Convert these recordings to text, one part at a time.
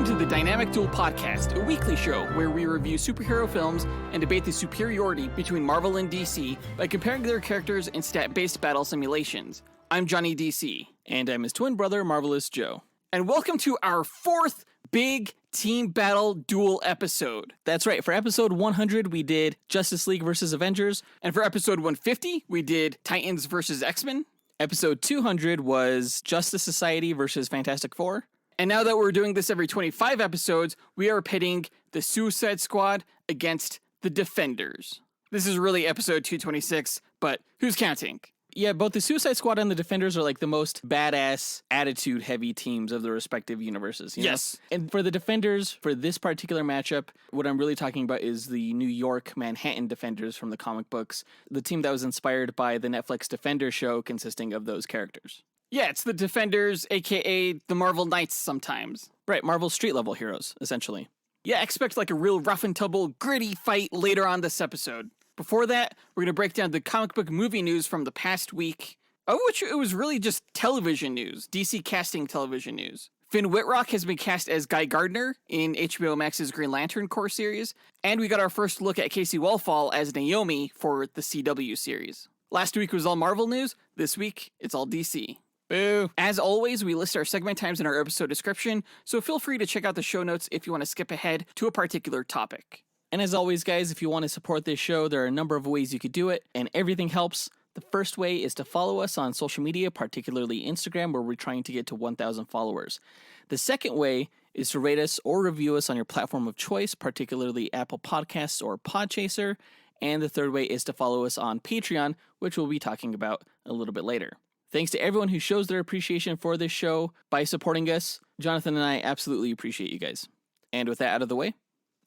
Welcome to the Dynamic Duel Podcast, a weekly show where we review superhero films and debate the superiority between Marvel and DC by comparing their characters in stat-based battle simulations. I'm Johnny DC. And I'm his twin brother, Marvelous Joe. And welcome to our fourth big team battle duel episode. That's right, for episode 100, we did Justice League versus Avengers. And for episode 150, we did Titans versus X-Men. Episode 200 was Justice Society versus Fantastic Four. And now that we're doing this every 25 episodes, we are pitting the Suicide Squad against the Defenders. This is really episode 226, but who's counting? Yeah, both the Suicide Squad and the Defenders are like the most badass, attitude-heavy teams of the respective universes. You know? Yes. And for the Defenders, for this particular matchup, what I'm really talking about is the New York Manhattan Defenders from the comic books, the team that was inspired by the Netflix Defender show consisting of those characters. Yeah, it's the Defenders, a.k.a. the Marvel Knights sometimes. Right, Marvel street-level heroes, essentially. Yeah, expect like a real rough-and-tumble, gritty fight later on this episode. Before that, we're going to break down the comic book movie news from the past week, of which it was really just television news, DC casting television news. Finn Wittrock has been cast as Guy Gardner in HBO Max's Green Lantern Corps series, and we got our first look at Kaci Walfall as Naomi for the CW series. Last week was all Marvel news, this week it's all DC. Boo. As always, we list our segment times in our episode description, so feel free to check out the show notes if you want to skip ahead to a particular topic. And as always, guys, if you want to support this show, there are a number of ways you could do it, and everything helps. The first way is to follow us on social media, particularly Instagram, where we're trying to get to 1,000 followers. The second way is to rate us or review us on your platform of choice, particularly Apple Podcasts or Podchaser. And the third way is to follow us on Patreon, which we'll be talking about a little bit later. Thanks to everyone who shows their appreciation for this show by supporting us. Jonathan and I absolutely appreciate you guys. And with that out of the way,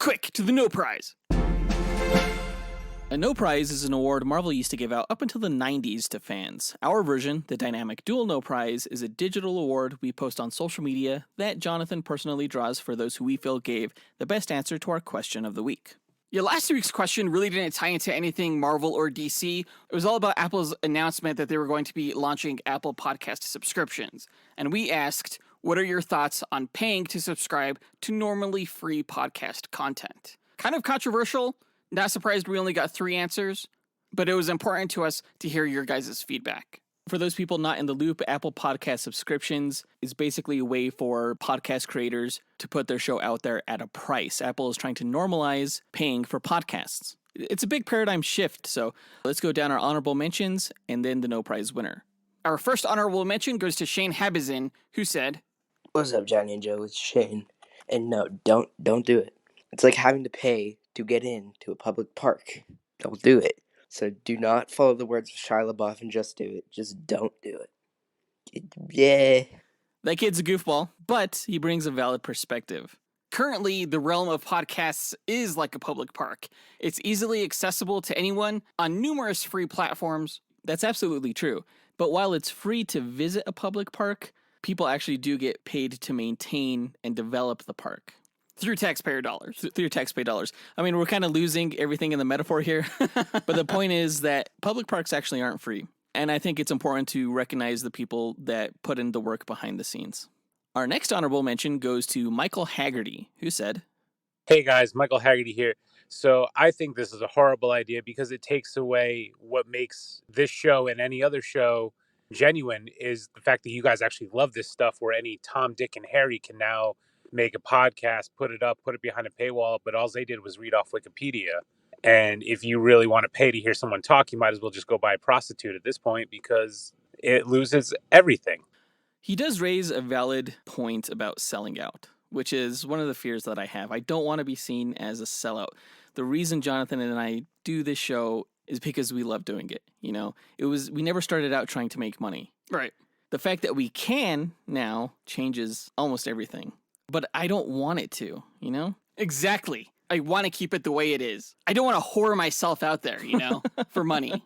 quick to the No Prize. A No Prize is an award Marvel used to give out up until the 90s to fans. Our version, the Dynamic Duel No Prize, is a digital award we post on social media that Jonathan personally draws for those who we feel gave the best answer to our question of the week. Yeah, last week's question really didn't tie into anything Marvel or DC. It was all about Apple's announcement that they were going to be launching Apple Podcast subscriptions. And we asked, what are your thoughts on paying to subscribe to normally free podcast content? Kind of controversial. Not surprised we only got 3 answers, but it was important to us to hear your guys' feedback. For those people not in the loop, Apple Podcast subscriptions is basically a way for podcast creators to put their show out there at a price. Apple is trying to normalize paying for podcasts. It's a big paradigm shift, so let's go down our honorable mentions and then the No Prize winner. Our first honorable mention goes to Shane Habizin, who said, "What's up, Johnny and Joe? It's Shane. And no, don't do it. It's like having to pay to get into a public park. Don't do it. So do not follow the words of Shia LaBeouf and just do it. Just don't do it. Yeah." That kid's a goofball, but he brings a valid perspective. Currently, the realm of podcasts is like a public park. It's easily accessible to anyone on numerous free platforms. That's absolutely true. But while it's free to visit a public park, people actually do get paid to maintain and develop the park. Through taxpayer dollars. Through taxpayer dollars. I mean, we're kind of losing everything in the metaphor here. But the point is that public parks actually aren't free. And I think it's important to recognize the people that put in the work behind the scenes. Our next honorable mention goes to Michael Haggerty, who said, "Hey guys, Michael Haggerty here. So I think this is a horrible idea because it takes away what makes this show and any other show genuine is the fact that you guys actually love this stuff where any Tom, Dick, and Harry can now make a podcast, put it up, put it behind a paywall, but all they did was read off Wikipedia. And if you really want to pay to hear someone talk, you might as well just go buy a prostitute at this point because it loses everything." He does raise a valid point about selling out, which is one of the fears that I have. I don't want to be seen as a sellout. The reason Jonathan and I do this show is because we love doing it. You know, we never started out trying to make money. Right. The fact that we can now changes almost everything. But I don't want it to, you know? Exactly. I want to keep it the way it is. I don't want to whore myself out there, you know, for money.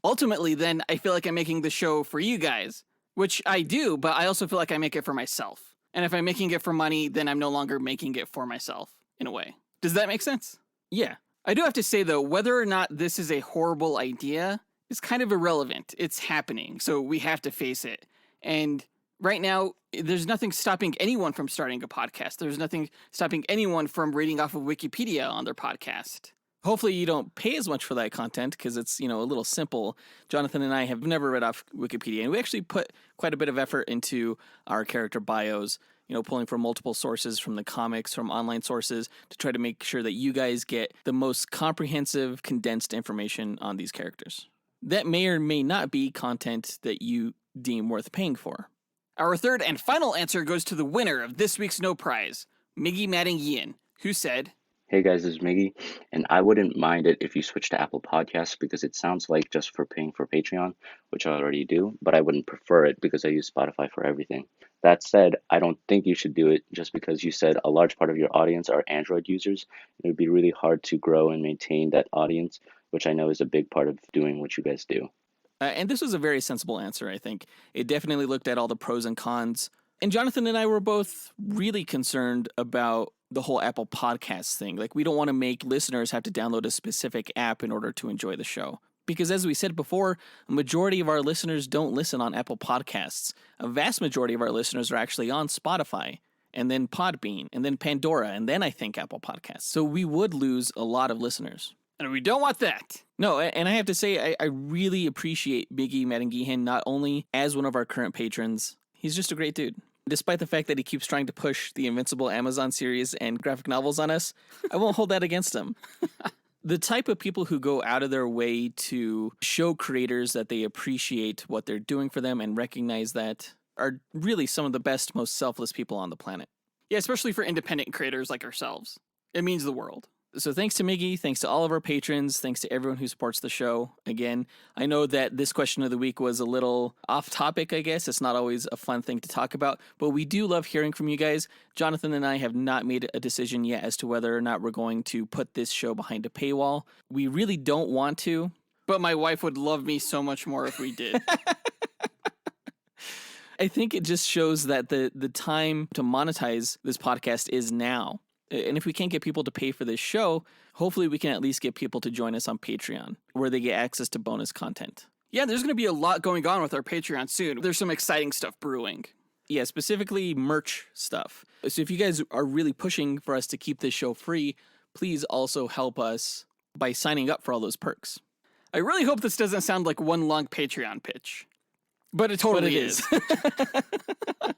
Ultimately, then, I feel like I'm making the show for you guys, which I do, but I also feel like I make it for myself. And if I'm making it for money, then I'm no longer making it for myself, in a way. Does that make sense? Yeah. I do have to say, though, whether or not this is a horrible idea is kind of irrelevant. It's happening, so we have to face it. And Right now, there's nothing stopping anyone from starting a podcast. There's nothing stopping anyone from reading off of Wikipedia on their podcast. Hopefully you don't pay as much for that content because it's, a little simple. Jonathan and I have never read off Wikipedia, and we actually put quite a bit of effort into our character bios, pulling from multiple sources, from the comics, from online sources, to try to make sure that you guys get the most comprehensive, condensed information on these characters. That may or may not be content that you deem worth paying for. Our third and final answer goes to the winner of this week's No Prize, Miggy Madingian, who said, Hey guys, this is Miggy, and I wouldn't mind it if you switched to Apple Podcasts because it sounds like just for paying for Patreon, which I already do, but I wouldn't prefer it because I use Spotify for everything. That said, I don't think you should do it just because you said a large part of your audience are Android users. It would be really hard to grow and maintain that audience, which I know is a big part of doing what you guys do. And this was a very sensible answer, I think. It definitely looked at all the pros and cons. And Jonathan and I were both really concerned about the whole Apple Podcasts thing. Like, we don't want to make listeners have to download a specific app in order to enjoy the show. Because as we said before, a majority of our listeners don't listen on Apple Podcasts. A vast majority of our listeners are actually on Spotify, and then Podbean, and then Pandora, and then I think Apple Podcasts. So we would lose a lot of listeners. and we don't want that. No, and I have to say, I really appreciate Biggie Madingian not only as one of our current patrons, he's just a great dude. Despite the fact that he keeps trying to push the Invincible Amazon series and graphic novels on us, I won't hold that against him. The type of people who go out of their way to show creators that they appreciate what they're doing for them and recognize that are really some of the best, most selfless people on the planet. Yeah, especially for independent creators like ourselves. It means the world. So thanks to Miggy, thanks to all of our patrons, thanks to everyone who supports the show. Again, I know that this question of the week was a little off topic, I guess. It's not always a fun thing to talk about, but we do love hearing from you guys. Jonathan and I have not made a decision yet as to whether or not we're going to put this show behind a paywall. We really don't want to. But my wife would love me so much more if we did. I think it just shows that the time to monetize this podcast is now. And if we can't get people to pay for this show, hopefully we can at least get people to join us on Patreon, where they get access to bonus content. Yeah, there's going to be a lot going on with our Patreon soon. There's some exciting stuff brewing. Yeah, specifically merch stuff. So if you guys are really pushing for us to keep this show free, please also help us by signing up for all those perks. I really hope this doesn't sound like one long Patreon pitch. But it totally is. But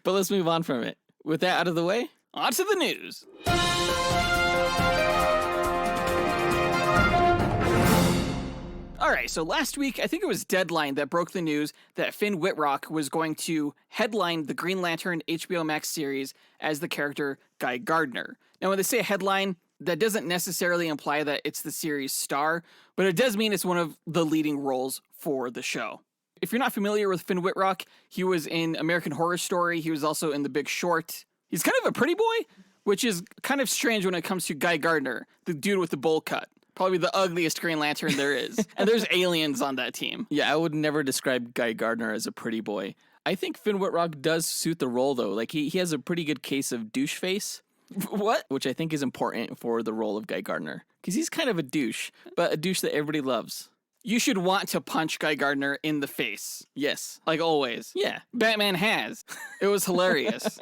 let's move on from it. With that out of the way, on to the news. All right, so last week, I think it was Deadline that broke the news that Finn Wittrock was going to headline the Green Lantern HBO Max series as the character Guy Gardner. Now, when they say headline, that doesn't necessarily imply that it's the series star, but it does mean it's one of the leading roles for the show. If you're not familiar with Finn Wittrock, he was in American Horror Story. He was also in The Big Short. He's kind of a pretty boy, which is kind of strange when it comes to Guy Gardner, the dude with the bowl cut. Probably the ugliest Green Lantern there is. And there's aliens on that team. Yeah, I would never describe Guy Gardner as a pretty boy. I think Finn Wittrock does suit the role, though. Like, he has a pretty good case of douche face. What? Which I think is important for the role of Guy Gardner. Because he's kind of a douche, but a douche that everybody loves. You should want to punch Guy Gardner in the face. Yes. Like always. Yeah. Batman has. It was hilarious.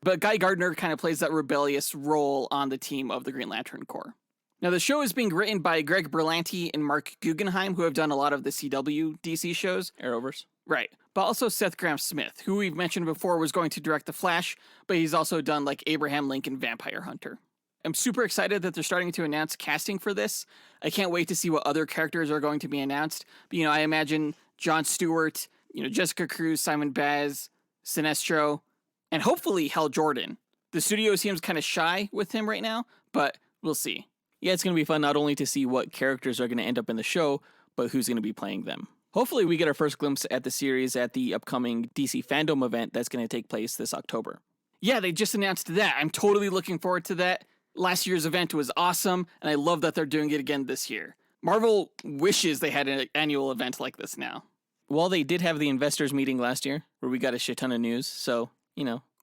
But Guy Gardner kind of plays that rebellious role on the team of the Green Lantern Corps. Now, the show is being written by Greg Berlanti and Mark Guggenheim, who have done a lot of the CW DC shows. Arrowverse. Right. But also Seth Grahame-Smith, who we've mentioned before was going to direct The Flash, but he's also done like Abraham Lincoln Vampire Hunter. I'm super excited that they're starting to announce casting for this. I can't wait to see what other characters are going to be announced. But, I imagine Jon Stewart, Jessica Cruz, Simon Baz, Sinestro, and hopefully Hal Jordan. The studio seems kind of shy with him right now, but we'll see. Yeah, it's going to be fun not only to see what characters are going to end up in the show, but who's going to be playing them. Hopefully we get our first glimpse at the series at the upcoming DC Fandom event that's going to take place this October. Yeah, they just announced that. I'm totally looking forward to that. Last year's event was awesome, and I love that they're doing it again this year. Marvel wishes they had an annual event like this now. Well, they did have the investors meeting last year, where we got a shit ton of news, so,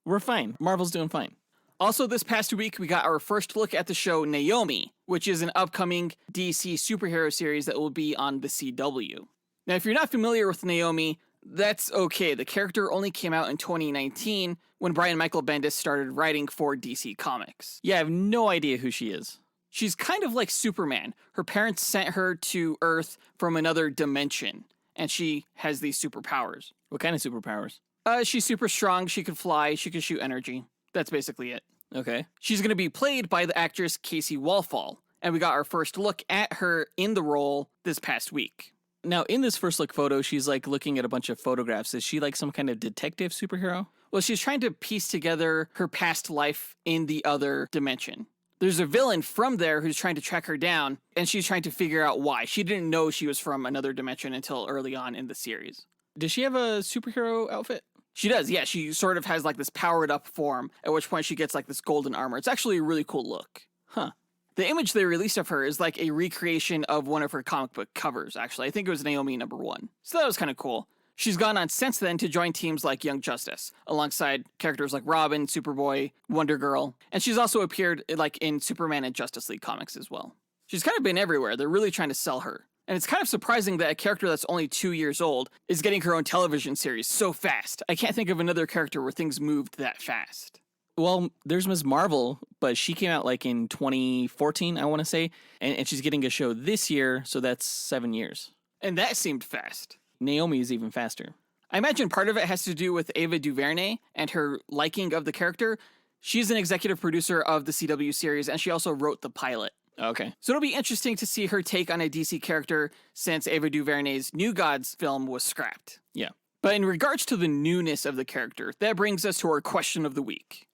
we're fine. Marvel's doing fine. Also, this past week, we got our first look at the show Naomi, which is an upcoming DC superhero series that will be on the CW. Now, if you're not familiar with Naomi, That's okay. The character only came out in 2019 when Brian Michael Bendis started writing for DC Comics. Yeah, I have no idea who she is. She's kind of like Superman. Her parents sent her to Earth from another dimension, and she has these superpowers. What kind of superpowers? She's super strong, she can fly, she can shoot energy. That's basically it. Okay. She's going to be played by the actress Kaci Walfall, and we got our first look at her in the role this past week. Now, in this first look photo, she's like looking at a bunch of photographs. Is she like some kind of detective superhero? Well, she's trying to piece together her past life in the other dimension. There's a villain from there who's trying to track her down, and she's trying to figure out why. She didn't know she was from another dimension until early on in the series. Does she have a superhero outfit? She does, yeah. She sort of has like this powered up form, at which point she gets like this golden armor. It's actually a really cool look. Huh. The image they released of her is like a recreation of one of her comic book covers, actually. I think it was Naomi #1. So that was kind of cool. She's gone on since then to join teams like Young Justice, alongside characters like Robin, Superboy, Wonder Girl, and she's also appeared like in Superman and Justice League comics as well. She's kind of been everywhere. They're really trying to sell her. And it's kind of surprising that a character that's only 2 years old is getting her own television series so fast. I can't think of another character where things moved that fast. Well, there's Ms. Marvel, but she came out like in 2014, I want to say, and she's getting a show this year, so that's 7 years. And that seemed fast. Naomi is even faster. I imagine part of it has to do with Ava DuVernay and her liking of the character. She's an executive producer of the CW series, and she also wrote the pilot. Okay. So it'll be interesting to see her take on a DC character since Ava DuVernay's New Gods film was scrapped. Yeah. But in regards to the newness of the character, that brings us to our question of the week.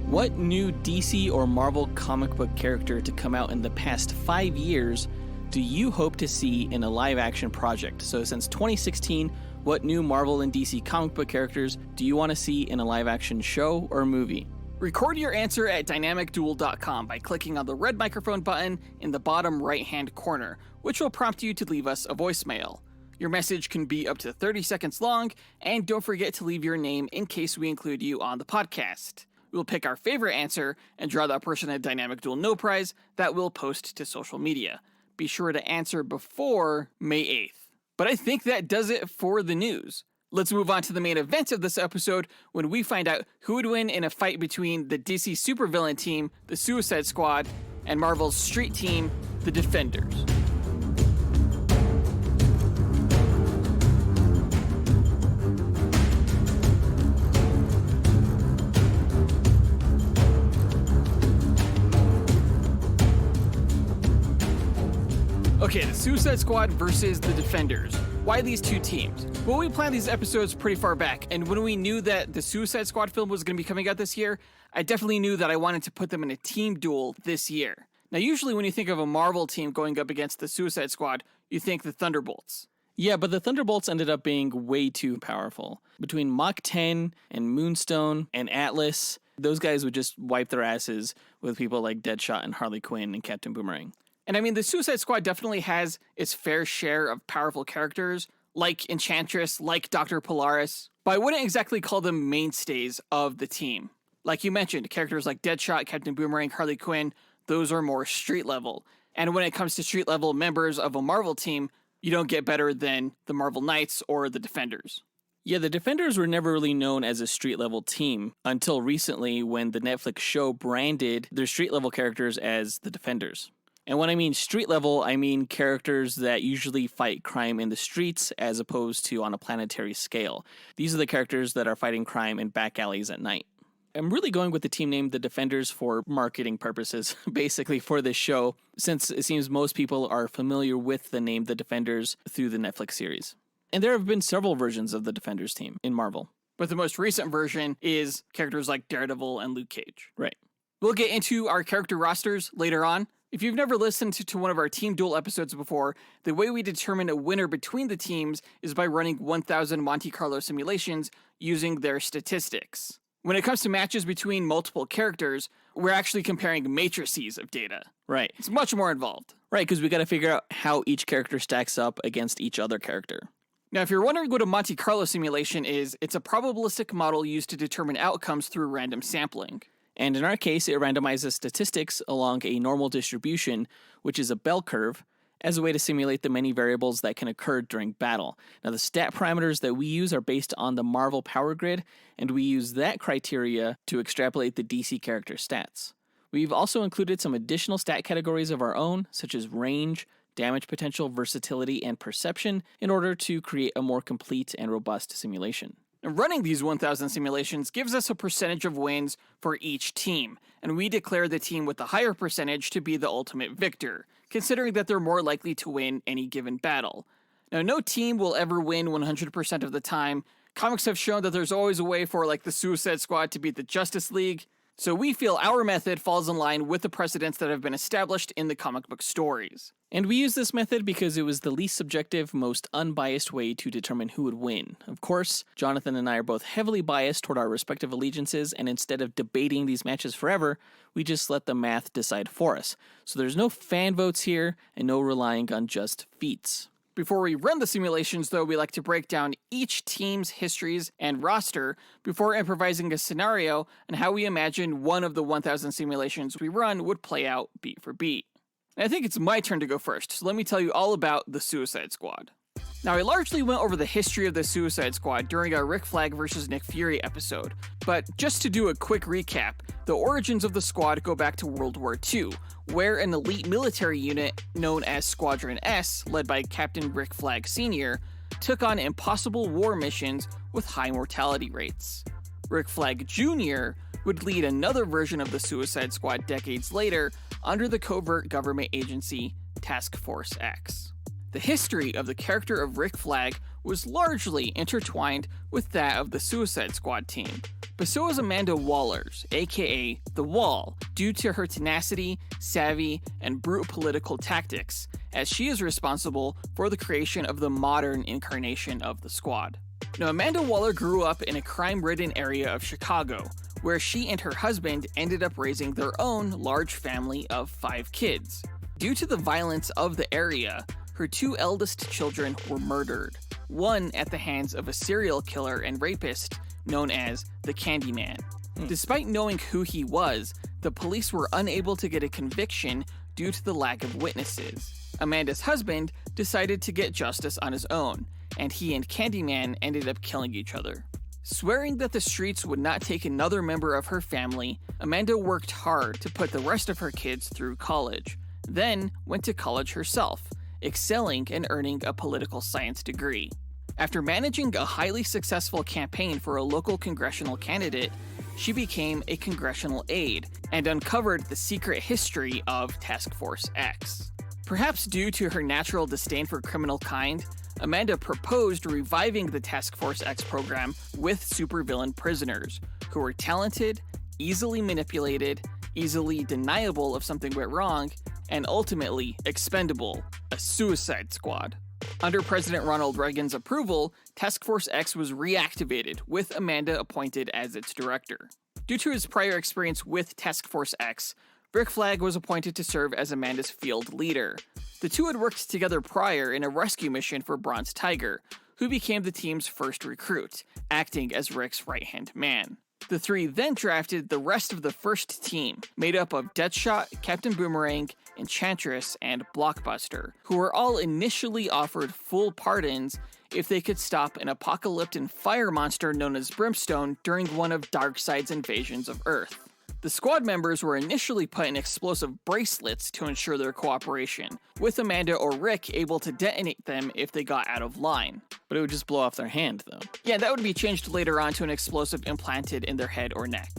What new DC or Marvel comic book character to come out in the past 5 years do you hope to see in a live-action project? So since 2016, what new Marvel and DC comic book characters do you want to see in a live-action show or movie? Record your answer at dynamicduel.com by clicking on the red microphone button in the bottom right-hand corner, which will prompt you to leave us a voicemail. Your message can be up to 30 seconds long, and don't forget to leave your name in case we include you on the podcast. We'll pick our favorite answer and draw that person a Dynamic Duel No Prize that we'll post to social media. Be sure to answer before May 8th. But I think that does it for the news. Let's move on to the main event of this episode when we find out who would win in a fight between the DC supervillain team, the Suicide Squad, and Marvel's street team, the Defenders. Okay, the Suicide Squad versus the Defenders. Why these two teams? Well, we planned these episodes pretty far back, and when we knew that the Suicide Squad film was going to be coming out this year, I definitely knew that I wanted to put them in a team duel this year. Now, usually when you think of a Marvel team going up against the Suicide Squad, you think the Thunderbolts. Yeah, but the Thunderbolts ended up being way too powerful. Between Mach 10 and Moonstone and Atlas, those guys would just wipe their asses with people like Deadshot and Harley Quinn and Captain Boomerang. And I mean, the Suicide Squad definitely has its fair share of powerful characters, like Enchantress, like Dr. Polaris, but I wouldn't exactly call them mainstays of the team. Like you mentioned, characters like Deadshot, Captain Boomerang, Harley Quinn, those are more street level. And when it comes to street level members of a Marvel team, you don't get better than the Marvel Knights or the Defenders. Yeah, the Defenders were never really known as a street-level team until recently when the Netflix show branded their street-level characters as the Defenders. And when I mean street level, I mean characters that usually fight crime in the streets as opposed to on a planetary scale. These are the characters that are fighting crime in back alleys at night. I'm really going with the team name The Defenders for marketing purposes, basically for this show, since it seems most people are familiar with the name The Defenders through the Netflix series. And there have been several versions of the Defenders team in Marvel. But the most recent version is characters like Daredevil and Luke Cage. Right. We'll get into our character rosters later on. If you've never listened to one of our Team Duel episodes before, the way we determine a winner between the teams is by running 1,000 Monte Carlo simulations using their statistics. When it comes to matches between multiple characters, we're actually comparing matrices of data. Right. It's much more involved. Right, because we got to figure out how each character stacks up against each other character. Now, if you're wondering what a Monte Carlo simulation is, it's a probabilistic model used to determine outcomes through random sampling. And in our case, it randomizes statistics along a normal distribution, which is a bell curve, as a way to simulate the many variables that can occur during battle. Now, the stat parameters that we use are based on the Marvel Power Grid, and we use that criteria to extrapolate the DC character stats. We've also included some additional stat categories of our own, such as range, damage potential, versatility, and perception, in order to create a more complete and robust simulation. Running these 1,000 simulations gives us a percentage of wins for each team, and we declare the team with the higher percentage to be the ultimate victor, considering that they're more likely to win any given battle. Now, no team will ever win 100% of the time. Comics have shown that there's always a way for, like, the Suicide Squad to beat the Justice League, so we feel our method falls in line with the precedents that have been established in the comic book stories. And we use this method because it was the least subjective, most unbiased way to determine who would win. Of course, Jonathan and I are both heavily biased toward our respective allegiances, and instead of debating these matches forever, we just let the math decide for us. So there's no fan votes here, and no relying on just feats. Before we run the simulations, though, we like to break down each team's histories and roster before improvising a scenario and how we imagine one of the 1,000 simulations we run would play out beat for beat. And I think it's my turn to go first, so let me tell you all about the Suicide Squad. Now, I largely went over the history of the Suicide Squad during our Rick Flag vs. Nick Fury episode, but just to do a quick recap, the origins of the squad go back to World War II, where an elite military unit known as Squadron S, led by Captain Rick Flag Sr., took on impossible war missions with high mortality rates. Rick Flag Jr. would lead another version of the Suicide Squad decades later under the covert government agency Task Force X. The history of the character of Rick Flag was largely intertwined with that of the Suicide Squad team, but so is Amanda Waller's, aka The Wall, due to her tenacity, savvy, and brute political tactics, as she is responsible for the creation of the modern incarnation of the squad. Now, Amanda Waller grew up in a crime-ridden area of Chicago, where she and her husband ended up raising their own large family of 5 kids. Due to the violence of the area, her 2 eldest children were murdered, one at the hands of a serial killer and rapist known as the Candyman. Despite knowing who he was, the police were unable to get a conviction due to the lack of witnesses. Amanda's husband decided to get justice on his own, and he and Candyman ended up killing each other. Swearing that the streets would not take another member of her family, Amanda worked hard to put the rest of her kids through college, then went to college herself, excelling and earning a political science degree. After managing a highly successful campaign for a local congressional candidate, she became a congressional aide and uncovered the secret history of Task Force X. Perhaps due to her natural disdain for criminal kind, Amanda proposed reviving the Task Force X program with supervillain prisoners, who were talented, easily manipulated, easily deniable if something went wrong, and ultimately expendable, a Suicide Squad. Under President Ronald Reagan's approval, Task Force X was reactivated, with Amanda appointed as its director. Due to his prior experience with Task Force X, Rick Flag was appointed to serve as Amanda's field leader. The two had worked together prior in a rescue mission for Bronze Tiger, who became the team's first recruit, acting as Rick's right-hand man. The three then drafted the rest of the first team, made up of Deadshot, Captain Boomerang, Enchantress, and Blockbuster, who were all initially offered full pardons if they could stop an apocalyptic fire monster known as Brimstone during one of Darkseid's invasions of Earth. The squad members were initially put in explosive bracelets to ensure their cooperation, with Amanda or Rick able to detonate them if they got out of line. But it would just blow off their hand, though. Yeah, that would be changed later on to an explosive implanted in their head or neck.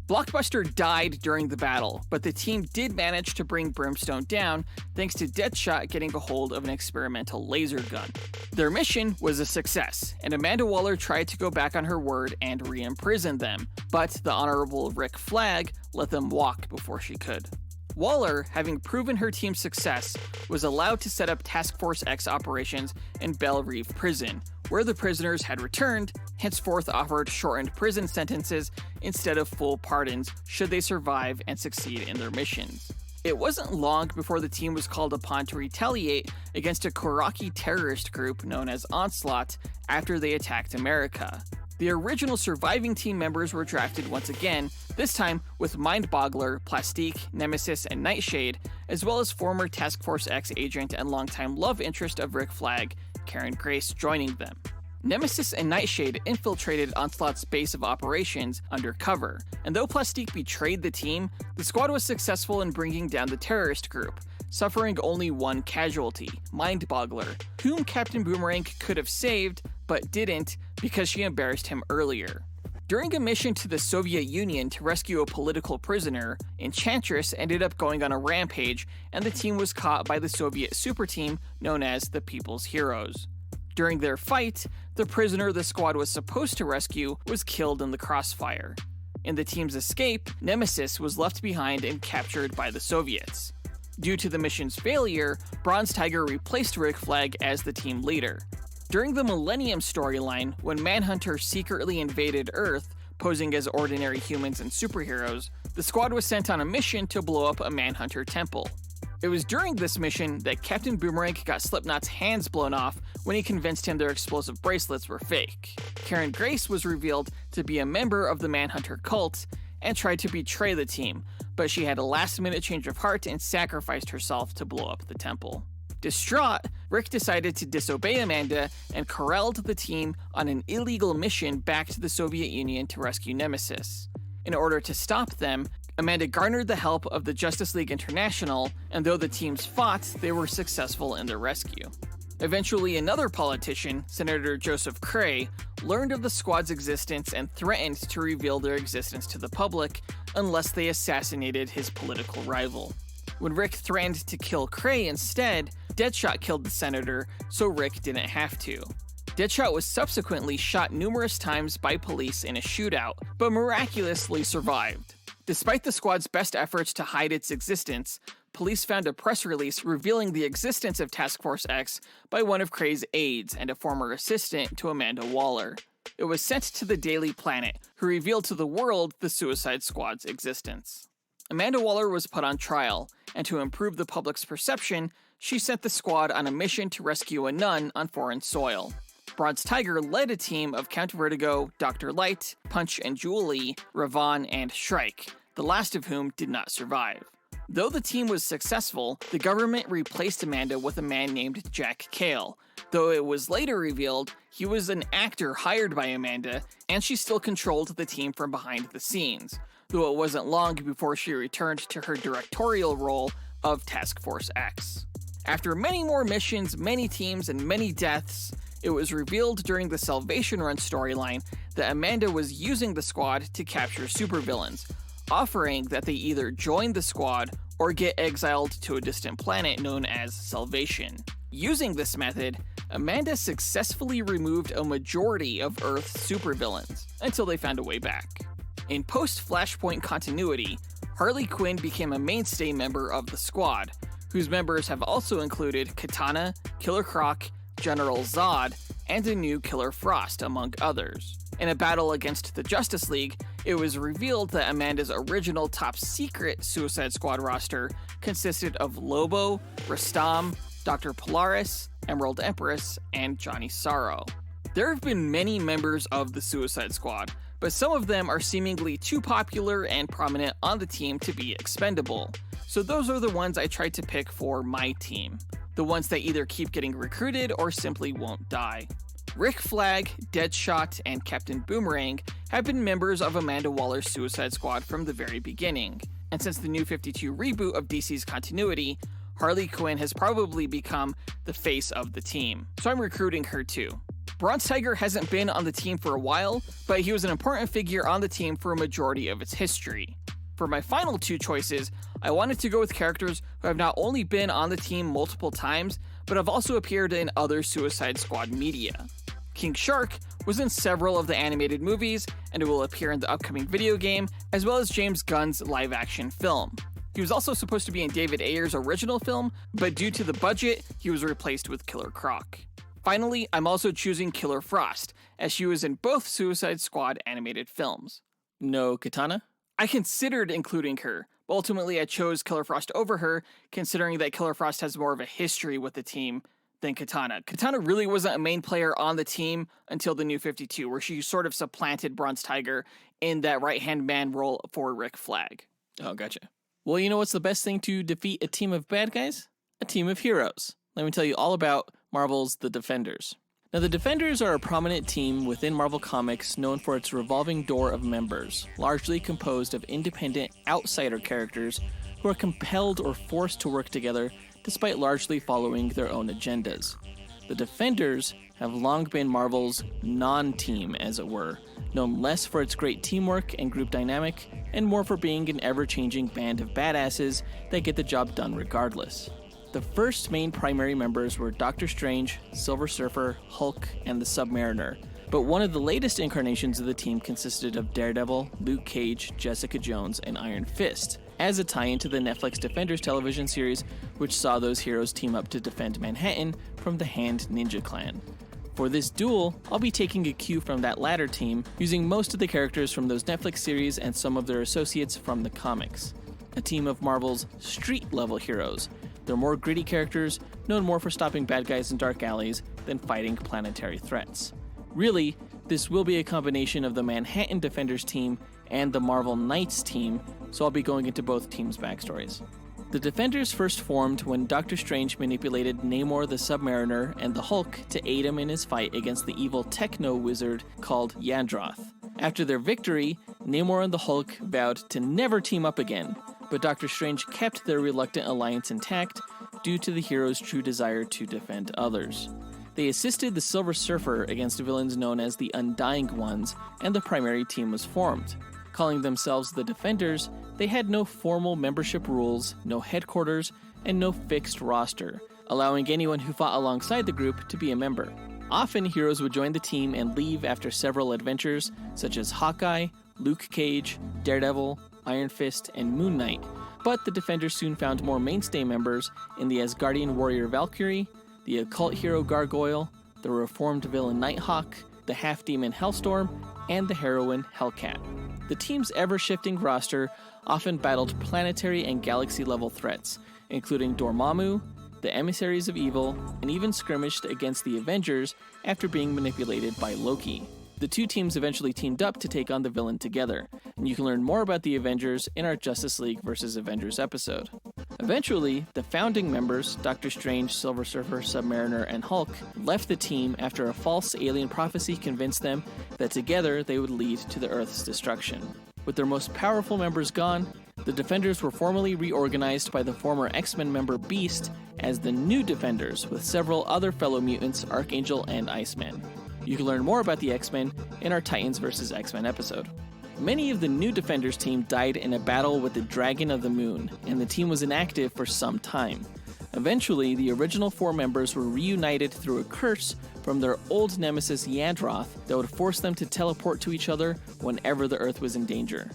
Blockbuster died during the battle, but the team did manage to bring Brimstone down thanks to Deadshot getting a hold of an experimental laser gun. Their mission was a success, and Amanda Waller tried to go back on her word and re-imprison them, but the Honorable Rick Flag let them walk before she could. Waller, having proven her team's success, was allowed to set up Task Force X operations in Belle Reve Prison, where the prisoners had returned, henceforth offered shortened prison sentences instead of full pardons should they survive and succeed in their missions. It wasn't long before the team was called upon to retaliate against a Koraki terrorist group known as Onslaught after they attacked America. The original surviving team members were drafted once again, this time with Mindboggler, Plastique, Nemesis, and Nightshade, as well as former Task Force X agent and longtime love interest of Rick Flag, Karen Grace, joining them. Nemesis and Nightshade infiltrated Onslaught's base of operations undercover, and though Plastique betrayed the team, the squad was successful in bringing down the terrorist group, suffering only one casualty, Mindboggler, whom Captain Boomerang could have saved, but didn't because she embarrassed him earlier. During a mission to the Soviet Union to rescue a political prisoner, Enchantress ended up going on a rampage, and the team was caught by the Soviet super team known as the People's Heroes. During their fight, the prisoner the squad was supposed to rescue was killed in the crossfire. In the team's escape, Nemesis was left behind and captured by the Soviets. Due to the mission's failure, Bronze Tiger replaced Rick Flag as the team leader. During the Millennium storyline, when Manhunter secretly invaded Earth, posing as ordinary humans and superheroes, the squad was sent on a mission to blow up a Manhunter temple. It was during this mission that Captain Boomerang got Slipknot's hands blown off when he convinced him their explosive bracelets were fake. Karen Grace was revealed to be a member of the Manhunter cult and tried to betray the team, but she had a last-minute change of heart and sacrificed herself to blow up the temple. Distraught, Rick decided to disobey Amanda and corralled the team on an illegal mission back to the Soviet Union to rescue Nemesis. In order to stop them, Amanda garnered the help of the Justice League International, and though the teams fought, they were successful in their rescue. Eventually, another politician, Senator Joseph Cray, learned of the squad's existence and threatened to reveal their existence to the public unless they assassinated his political rival. When Rick threatened to kill Cray instead, Deadshot killed the senator, so Rick didn't have to. Deadshot was subsequently shot numerous times by police in a shootout, but miraculously survived. Despite the squad's best efforts to hide its existence, police found a press release revealing the existence of Task Force X by one of Cray's aides and a former assistant to Amanda Waller. It was sent to the Daily Planet, who revealed to the world the Suicide Squad's existence. Amanda Waller was put on trial, and to improve the public's perception, she sent the squad on a mission to rescue a nun on foreign soil. Bronze Tiger led a team of Count Vertigo, Dr. Light, Punch and Julie, Ravon, and Shrike, the last of whom did not survive. Though the team was successful, the government replaced Amanda with a man named Jack Cale, though it was later revealed he was an actor hired by Amanda, and she still controlled the team from behind the scenes, though it wasn't long before she returned to her directorial role of Task Force X. After many more missions, many teams, and many deaths, it was revealed during the Salvation Run storyline that Amanda was using the squad to capture supervillains, offering that they either join the squad or get exiled to a distant planet known as Salvation. Using this method, Amanda successfully removed a majority of Earth's supervillains until they found a way back. In post-Flashpoint continuity, Harley Quinn became a mainstay member of the squad, whose members have also included Katana, Killer Croc, General Zod, and a new Killer Frost, among others. In a battle against the Justice League, it was revealed that Amanda's original top-secret Suicide Squad roster consisted of Lobo, Rastam, Dr. Polaris, Emerald Empress, and Johnny Sorrow. There have been many members of the Suicide Squad, but some of them are seemingly too popular and prominent on the team to be expendable. So those are the ones I tried to pick for my team. The ones that either keep getting recruited or simply won't die. Rick Flag, Deadshot, and Captain Boomerang have been members of Amanda Waller's Suicide Squad from the very beginning, and since the New 52 reboot of DC's continuity, Harley Quinn has probably become the face of the team, so I'm recruiting her too. Bronze Tiger hasn't been on the team for a while, but he was an important figure on the team for a majority of its history. For my final two choices, I wanted to go with characters who have not only been on the team multiple times, but have also appeared in other Suicide Squad media. King Shark was in several of the animated movies, and will appear in the upcoming video game, as well as James Gunn's live-action film. He was also supposed to be in David Ayer's original film, but due to the budget, he was replaced with Killer Croc. Finally, I'm also choosing Killer Frost, as she was in both Suicide Squad animated films. No Katana? I considered including her, but ultimately I chose Killer Frost over her, considering that Killer Frost has more of a history with the team, than Katana. Katana really wasn't a main player on the team until the New 52, where she sort of supplanted Bronze Tiger in that right-hand man role for Rick Flag. Oh, gotcha. Well, you know what's the best thing to defeat a team of bad guys? A team of heroes. Let me tell you all about Marvel's The Defenders. Now, the Defenders are a prominent team within Marvel Comics known for its revolving door of members, largely composed of independent outsider characters who are compelled or forced to work together despite largely following their own agendas. The Defenders have long been Marvel's non-team, as it were, known less for its great teamwork and group dynamic, and more for being an ever-changing band of badasses that get the job done regardless. The first main primary members were Doctor Strange, Silver Surfer, Hulk, and the Submariner, but one of the latest incarnations of the team consisted of Daredevil, Luke Cage, Jessica Jones, and Iron Fist, as a tie-in to the Netflix Defenders television series, which saw those heroes team up to defend Manhattan from the Hand Ninja Clan. For this duel, I'll be taking a cue from that latter team, using most of the characters from those Netflix series and some of their associates from the comics. A team of Marvel's street-level heroes. They're more gritty characters, known more for stopping bad guys in dark alleys than fighting planetary threats. Really, this will be a combination of the Manhattan Defenders team and the Marvel Knights team, so I'll be going into both teams' backstories. The Defenders first formed when Doctor Strange manipulated Namor the Submariner and the Hulk to aid him in his fight against the evil techno-wizard called Yandroth. After their victory, Namor and the Hulk vowed to never team up again, but Doctor Strange kept their reluctant alliance intact due to the hero's true desire to defend others. They assisted the Silver Surfer against villains known as the Undying Ones, and the primary team was formed. Calling themselves the Defenders, they had no formal membership rules, no headquarters, and no fixed roster, allowing anyone who fought alongside the group to be a member. Often, heroes would join the team and leave after several adventures, such as Hawkeye, Luke Cage, Daredevil, Iron Fist, and Moon Knight, but the Defenders soon found more mainstay members in the Asgardian warrior Valkyrie, the occult hero Gargoyle, the reformed villain Nighthawk, the half-demon Hellstorm, and the heroine Hellcat. The team's ever-shifting roster often battled planetary and galaxy-level threats, including Dormammu, the Emissaries of Evil, and even skirmished against the Avengers after being manipulated by Loki. The two teams eventually teamed up to take on the villain together, and you can learn more about the Avengers in our Justice League vs. Avengers episode. Eventually, the founding members, Doctor Strange, Silver Surfer, Submariner, and Hulk, left the team after a false alien prophecy convinced them that together they would lead to the Earth's destruction. With their most powerful members gone, the Defenders were formally reorganized by the former X-Men member Beast as the New Defenders, with several other fellow mutants, Archangel and Iceman. You can learn more about the X-Men in our Titans vs. X-Men episode. Many of the New Defenders team died in a battle with the Dragon of the Moon, and the team was inactive for some time. Eventually, the original four members were reunited through a curse from their old nemesis Yandroth that would force them to teleport to each other whenever the Earth was in danger.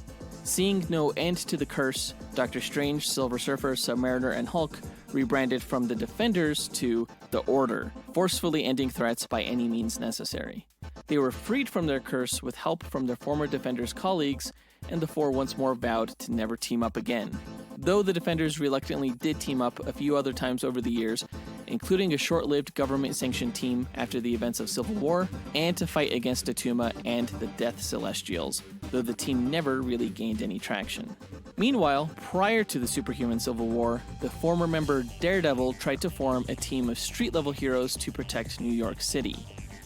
Seeing no end to the curse, Doctor Strange, Silver Surfer, Submariner, and Hulk rebranded from the Defenders to the Order, forcefully ending threats by any means necessary. They were freed from their curse with help from their former Defenders colleagues, and the four once more vowed to never team up again. Though the Defenders reluctantly did team up a few other times over the years, including a short-lived government-sanctioned team after the events of Civil War, and to fight against Atuma and the Death Celestials, though the team never really gained any traction. Meanwhile, prior to the Superhuman Civil War, the former member Daredevil tried to form a team of street-level heroes to protect New York City.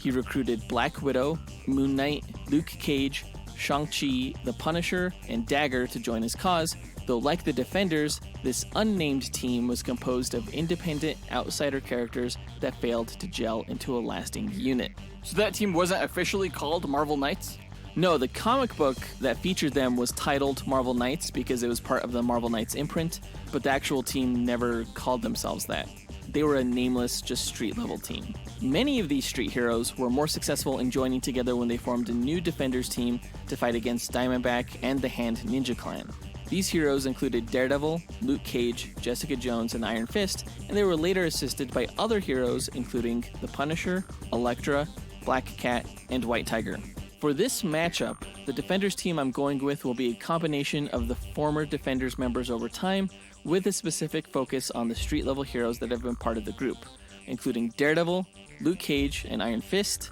He recruited Black Widow, Moon Knight, Luke Cage, Shang-Chi, the Punisher, and Dagger to join his cause, though like the Defenders, this unnamed team was composed of independent outsider characters that failed to gel into a lasting unit. So that team wasn't officially called Marvel Knights? No, the comic book that featured them was titled Marvel Knights because it was part of the Marvel Knights imprint, but the actual team never called themselves that. They were a nameless, just street-level team. Many of these street heroes were more successful in joining together when they formed a new Defenders team to fight against Diamondback and the Hand Ninja Clan. These heroes included Daredevil, Luke Cage, Jessica Jones, and Iron Fist, and they were later assisted by other heroes including the Punisher, Elektra, Black Cat, and White Tiger. For this matchup, the Defenders team I'm going with will be a combination of the former Defenders members over time, with a specific focus on the street-level heroes that have been part of the group, including Daredevil, Luke Cage, and Iron Fist,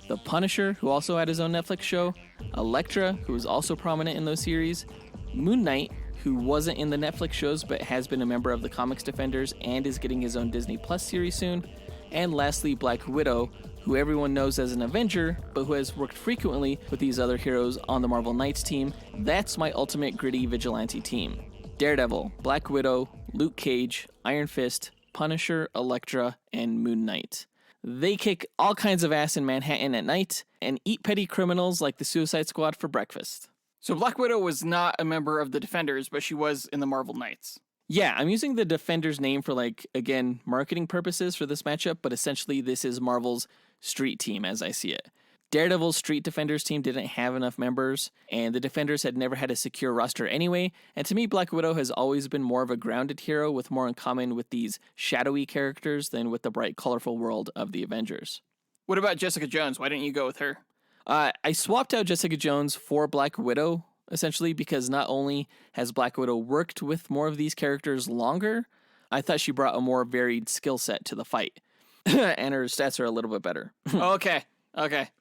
the Punisher, who also had his own Netflix show, Elektra, who was also prominent in those series, Moon Knight, who wasn't in the Netflix shows but has been a member of the Comics Defenders and is getting his own Disney Plus series soon, and lastly, Black Widow, who everyone knows as an Avenger, but who has worked frequently with these other heroes on the Marvel Knights team. That's my ultimate gritty vigilante team. Daredevil, Black Widow, Luke Cage, Iron Fist, Punisher, Elektra, and Moon Knight. They kick all kinds of ass in Manhattan at night and eat petty criminals like the Suicide Squad for breakfast. So Black Widow was not a member of the Defenders, but she was in the Marvel Knights. Yeah, I'm using the Defenders name for, again, marketing purposes for this matchup, but essentially this is Marvel's street team as I see it. Daredevil's Street Defenders team didn't have enough members, and the Defenders had never had a secure roster anyway, and to me, Black Widow has always been more of a grounded hero with more in common with these shadowy characters than with the bright, colorful world of the Avengers. What about Jessica Jones? Why didn't you go with her? I swapped out Jessica Jones for Black Widow, essentially, because not only has Black Widow worked with more of these characters longer, I thought she brought a more varied skill set to the fight. And her stats are a little bit better. Okay,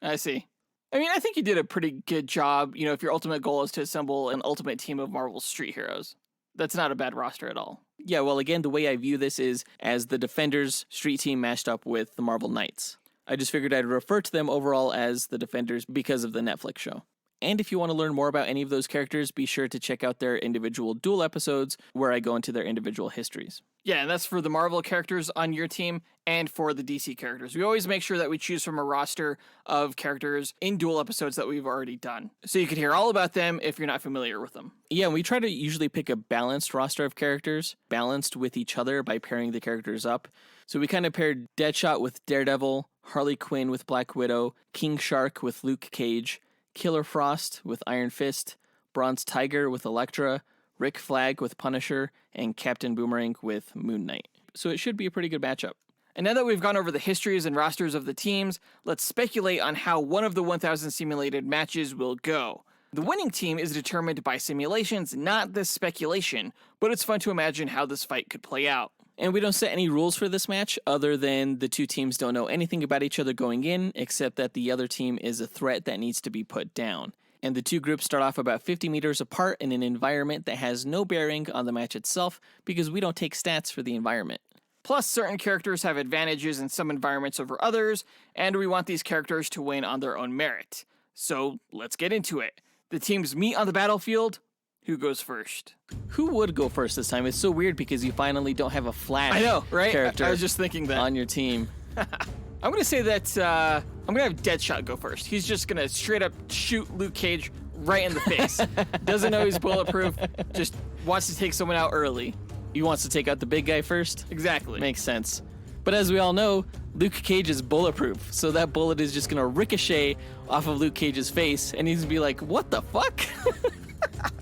I see. I mean, I think you did a pretty good job, if your ultimate goal is to assemble an ultimate team of Marvel's street heroes. That's not a bad roster at all. Yeah, well, again, the way I view this is as the Defenders street team mashed up with the Marvel Knights. I just figured I'd refer to them overall as the Defenders because of the Netflix show. And if you want to learn more about any of those characters, be sure to check out their individual Duel episodes where I go into their individual histories. Yeah, and that's for the Marvel characters on your team and for the DC characters. We always make sure that we choose from a roster of characters in Duel episodes that we've already done. So you can hear all about them if you're not familiar with them. Yeah, we try to usually pick a balanced roster of characters, balanced with each other by pairing the characters up. So we kind of paired Deadshot with Daredevil, Harley Quinn with Black Widow, King Shark with Luke Cage, Killer Frost with Iron Fist, Bronze Tiger with Elektra, Rick Flag with Punisher, and Captain Boomerang with Moon Knight. So it should be a pretty good matchup. And now that we've gone over the histories and rosters of the teams, let's speculate on how one of the 1,000 simulated matches will go. The winning team is determined by simulations, not this speculation, but it's fun to imagine how this fight could play out. And we don't set any rules for this match other than the two teams don't know anything about each other going in, except that the other team is a threat that needs to be put down. And the two groups start off about 50 meters apart in an environment that has no bearing on the match itself because we don't take stats for the environment. Plus, certain characters have advantages in some environments over others, and we want these characters to win on their own merit. So, let's get into it. The teams meet on the battlefield. Who goes first? Who would go first this time? It's so weird because you finally don't have a Flash I know, right? character I was just thinking that. on your team. I'm going to say that I'm going to have Deadshot go first. He's just going to straight up shoot Luke Cage right in the face. Doesn't know he's bulletproof, just wants to take someone out early. He wants to take out the big guy first? Exactly. Makes sense. But as we all know, Luke Cage is bulletproof, so that bullet is just going to ricochet off of Luke Cage's face, and he's going to be like, what the fuck?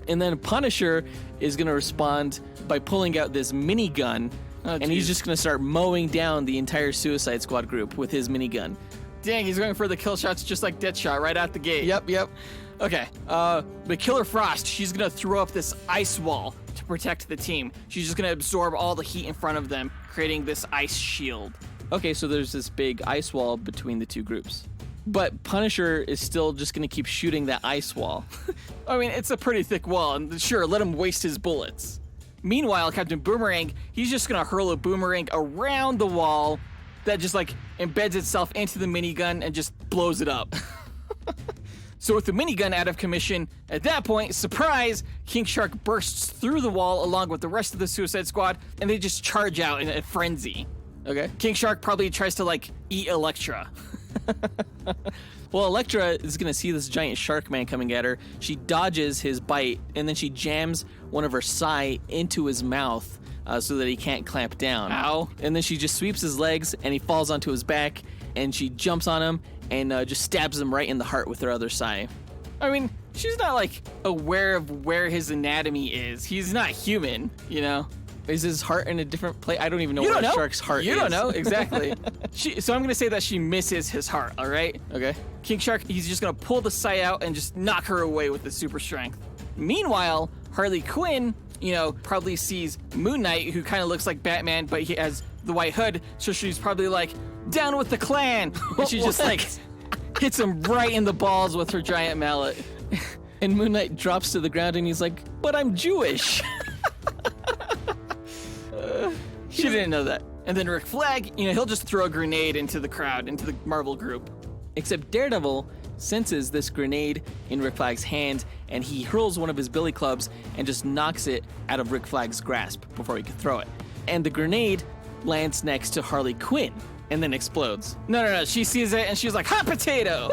And then Punisher is going to respond by pulling out this minigun, and he's just going to start mowing down the entire Suicide Squad group with his minigun. Dang, he's going for the kill shots just like Deadshot right out the gate. Yep. Okay, but Killer Frost, she's going to throw up this ice wall to protect the team. She's just going to absorb all the heat in front of them, creating this ice shield. Okay, so there's this big ice wall between the two groups. But Punisher is still just going to keep shooting that ice wall. I mean, it's a pretty thick wall, and sure, let him waste his bullets. Meanwhile, Captain Boomerang, he's just going to hurl a boomerang around the wall that just, embeds itself into the minigun and just blows it up. So with the minigun out of commission, at that point, surprise, King Shark bursts through the wall along with the rest of the Suicide Squad, and they just charge out in a frenzy. Okay. King Shark probably tries to, eat Elektra. Well, Elektra is going to see this giant shark man coming at her. She dodges his bite, and then she jams one of her sai into his mouth so that he can't clamp down. Ow. And then she just sweeps his legs, and he falls onto his back, and she jumps on him and just stabs him right in the heart with her other sai. I mean, she's not, aware of where his anatomy is. He's not human, Is his heart in a different place? I don't even know You where don't a know. shark's heart is. You don't know, exactly. So I'm going to say that she misses his heart, all right? Okay. King Shark, he's just going to pull the sai out and just knock her away with the super strength. Meanwhile, Harley Quinn, probably sees Moon Knight, who kind of looks like Batman, but he has the White Hood, so she's probably like, down with the clan! And she just like hits him right in the balls with her giant mallet. And Moon Knight drops to the ground and he's like, but I'm Jewish. She didn't know that. And then Rick Flag, he'll just throw a grenade into the crowd, into the Marvel group. Except Daredevil senses this grenade in Rick Flag's hand, and he hurls one of his billy clubs and just knocks it out of Rick Flag's grasp before he could throw it. And the grenade lands next to Harley Quinn and then explodes. No. She sees it and she's like, hot potato!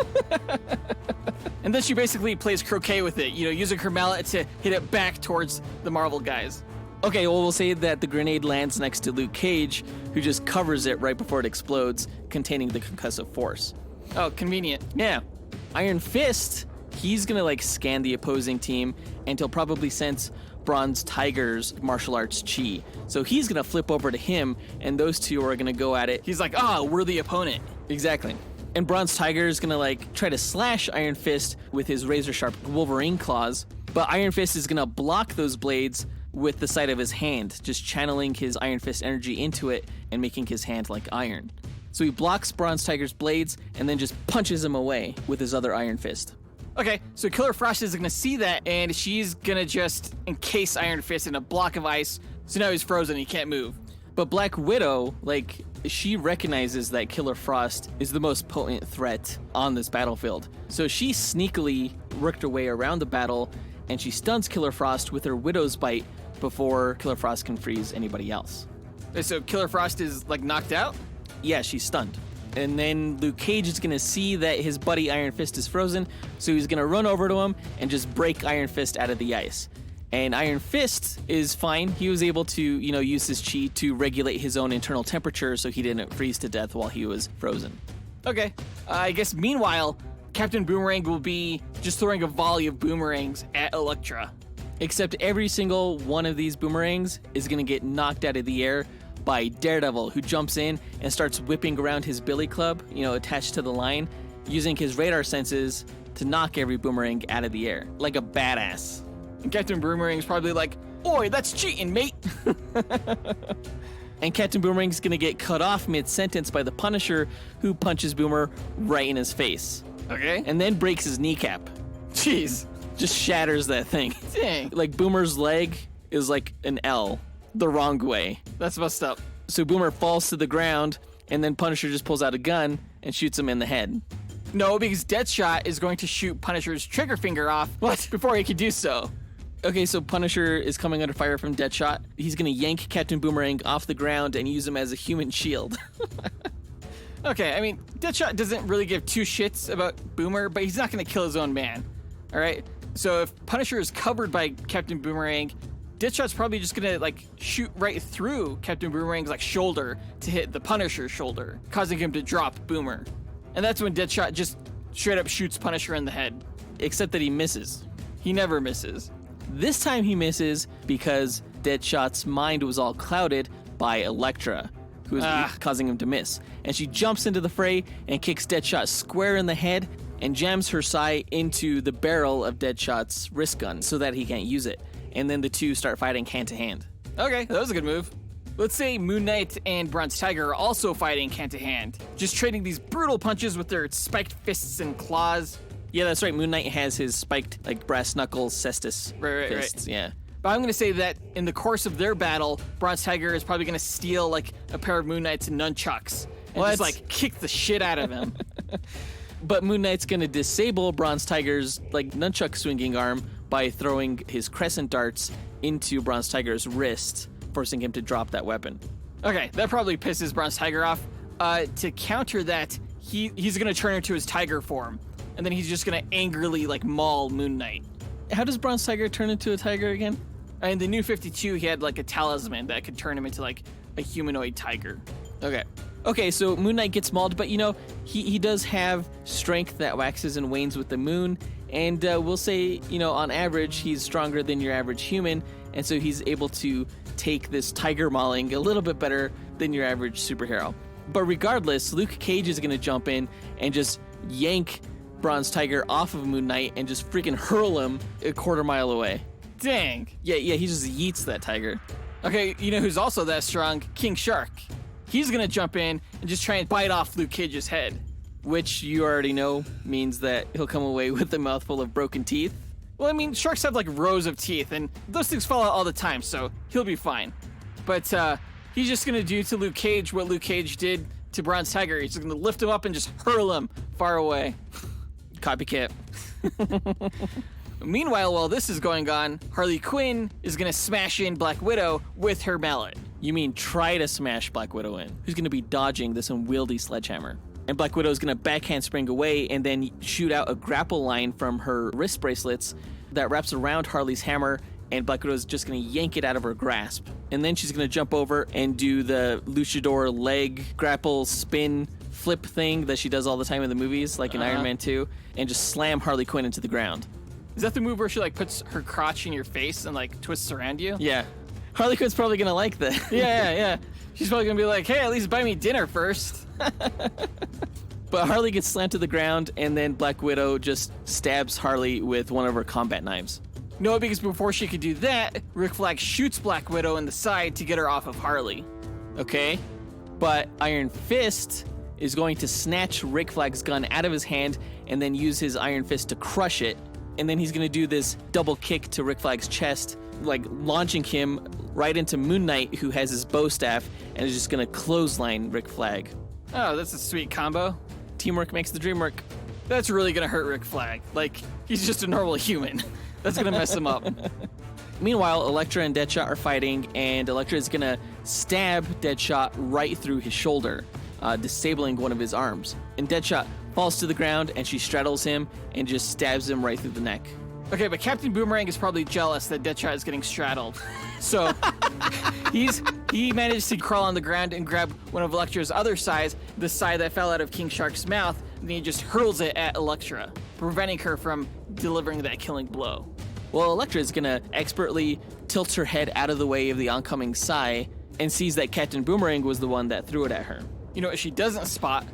And then she basically plays croquet with it, using her mallet to hit it back towards the Marvel guys. Okay, well, we'll say that the grenade lands next to Luke Cage, who just covers it right before it explodes, containing the concussive force. Oh, convenient. Yeah. Iron Fist, he's gonna scan the opposing team, and he'll probably sense Bronze Tiger's martial arts chi. So he's gonna flip over to him, and those two are gonna go at it. He's like, we're the opponent. Exactly. And Bronze Tiger is gonna try to slash Iron Fist with his razor sharp Wolverine claws, but Iron Fist is gonna block those blades with the side of his hand, just channeling his Iron Fist energy into it and making his hand like iron. So he blocks Bronze Tiger's blades and then just punches him away with his other Iron Fist. Okay, so Killer Frost is gonna see that, and she's gonna just encase Iron Fist in a block of ice, so now he's frozen, he can't move. But Black Widow, she recognizes that Killer Frost is the most potent threat on this battlefield. So she sneakily worked her way around the battle, and she stuns Killer Frost with her Widow's Bite before Killer Frost can freeze anybody else. So Killer Frost is, knocked out? Yeah, she's stunned. And then Luke Cage is gonna see that his buddy Iron Fist is frozen, so he's gonna run over to him and just break Iron Fist out of the ice. And Iron Fist is fine. He was able to, use his chi to regulate his own internal temperature so he didn't freeze to death while he was frozen. Okay. I guess meanwhile, Captain Boomerang will be just throwing a volley of boomerangs at Elektra. Except every single one of these boomerangs is gonna get knocked out of the air by Daredevil, who jumps in and starts whipping around his billy club, attached to the line, using his radar senses to knock every boomerang out of the air, like a badass. And Captain Boomerang's probably like, oi, that's cheating, mate! And Captain Boomerang's gonna get cut off mid-sentence by the Punisher, who punches Boomer right in his face. Okay. And then breaks his kneecap. Jeez. Just shatters that thing. Dang. Boomer's leg is like an L, the wrong way. That's messed up. So Boomer falls to the ground, and then Punisher just pulls out a gun and shoots him in the head. No, because Deadshot is going to shoot Punisher's trigger finger off before he could do so. Okay, so Punisher is coming under fire from Deadshot. He's gonna yank Captain Boomerang off the ground and use him as a human shield. Okay, I mean, Deadshot doesn't really give two shits about Boomer, but he's not gonna kill his own man. All right? So if Punisher is covered by Captain Boomerang, Deadshot's probably just gonna shoot right through Captain Boomerang's shoulder to hit the Punisher's shoulder, causing him to drop Boomer. And that's when Deadshot just straight up shoots Punisher in the head. Except that he misses. He never misses. This time he misses because Deadshot's mind was all clouded by Elektra, who is causing him to miss. And she jumps into the fray and kicks Deadshot square in the head and jams her sai into the barrel of Deadshot's wrist gun so that he can't use it. And then the two start fighting hand to hand. Okay, that was a good move. Let's say Moon Knight and Bronze Tiger are also fighting hand to hand, just trading these brutal punches with their spiked fists and claws. Yeah, that's right. Moon Knight has his spiked, brass knuckles, cestus fists. Right. Yeah. But I'm going to say that in the course of their battle, Bronze Tiger is probably going to steal, a pair of Moon Knight's nunchucks and just, kick the shit out of him. But Moon Knight's going to disable Bronze Tiger's, nunchuck swinging arm by throwing his crescent darts into Bronze Tiger's wrist, forcing him to drop that weapon. Okay, that probably pisses Bronze Tiger off. To counter that, he's going to turn into his tiger form, and then he's just going to angrily, maul Moon Knight. How does Bronze Tiger turn into a tiger again? In the New 52, he had, a talisman that could turn him into, a humanoid tiger. Okay, so Moon Knight gets mauled, but he does have strength that waxes and wanes with the moon, and we'll say, on average, he's stronger than your average human, and so he's able to take this tiger mauling a little bit better than your average superhero. But regardless, Luke Cage is going to jump in and just yank Bronze Tiger off of Moon Knight and just freaking hurl him a quarter mile away. Dang. Yeah, he just yeets that tiger. Okay, you know who's also that strong? King Shark. he's gonna jump in and just try and bite off Luke Cage's head. Which you already know means that he'll come away with a mouthful of broken teeth. Well, I mean, sharks have like rows of teeth, and those things fall out all the time, so he'll be fine. But he's just gonna do to Luke Cage what Luke Cage did to Bronze Tiger. He's gonna lift him up and just hurl him far away. Copycat. Meanwhile, while this is going on, Harley Quinn is gonna smash in Black Widow with her mallet. You mean try to smash Black Widow in, who's gonna be dodging this unwieldy sledgehammer. And Black Widow's gonna backhand spring away and then shoot out a grapple line from her wrist bracelets that wraps around Harley's hammer, and Black Widow's just gonna yank it out of her grasp. And then she's gonna jump over and do the luchador leg grapple spin flip thing that she does all the time in the movies, like in Iron Man 2, and just slam Harley Quinn into the ground. Is that the move where she like puts her crotch in your face and like twists around you? Yeah. Harley Quinn's probably gonna like that. Yeah. She's probably gonna be like, hey, at least buy me dinner first. But Harley gets slammed to the ground, and then Black Widow just stabs Harley with one of her combat knives. No, because before she could do that, Rick Flag shoots Black Widow in the side to get her off of Harley. Okay? But Iron Fist is going to snatch Rick Flag's gun out of his hand and then use his Iron Fist to crush it. And then he's going to do this double kick to Rick Flag's chest, like launching him right into Moon Knight, who has his bow staff, and is just going to clothesline Rick Flag. Oh, that's a sweet combo. Teamwork makes the dream work. That's really gonna hurt Rick Flag. Like, he's just a normal human. That's gonna mess him up. Meanwhile, Elektra and Deadshot are fighting, and Elektra is gonna stab Deadshot right through his shoulder, disabling one of his arms. And Deadshot falls to the ground, and she straddles him and just stabs him right through the neck. Okay, but Captain Boomerang is probably jealous that Deadshot is getting straddled. So he managed to crawl on the ground and grab one of Elektra's other sides, the side that fell out of King Shark's mouth, and he just hurls it at Elektra, preventing her from delivering that killing blow. Well, Elektra is gonna expertly tilt her head out of the way of the oncoming Psy and sees that Captain Boomerang was the one that threw it at her. You know what she doesn't spot?